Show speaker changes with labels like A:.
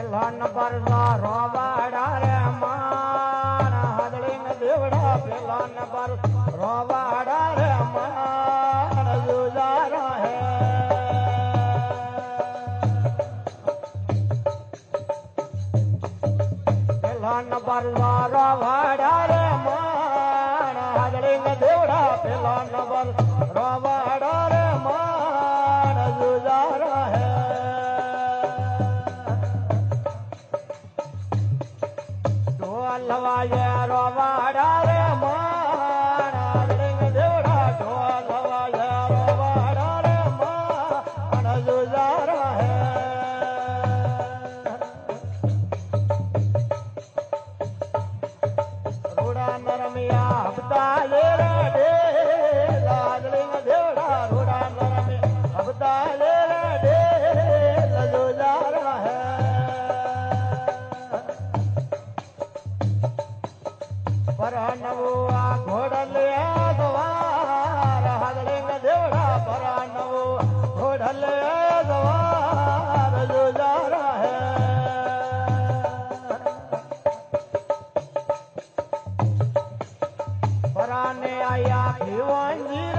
A: પેલા નંબર રોવાડા રે માન હાદળી ને દેવડા પેલા નંબર રોવાડા રે માન જુજારા હે પેલા નંબર રોવાડા રે માન હાદળી ને દેવડા પેલા નંબર રોવાડા રે માન જુજારા હે લવાયા રોવાડા રે માન હાદળી દેવડા ઢોલ લવાયા રોવાડા રે માન જુજારા હે રૂડા નરમિયા હબતા લે રે ઢેલ હાદળી દેવડા રૂડા નરમિયા હબતા લે રે ઢેલ જુજારા હે પરાનવો આ ઘોડલે સવાર હાદળી દેવડા પરાનવો ઘોડલે સવાર જુજારા હે પરાને આયા ભીવંજી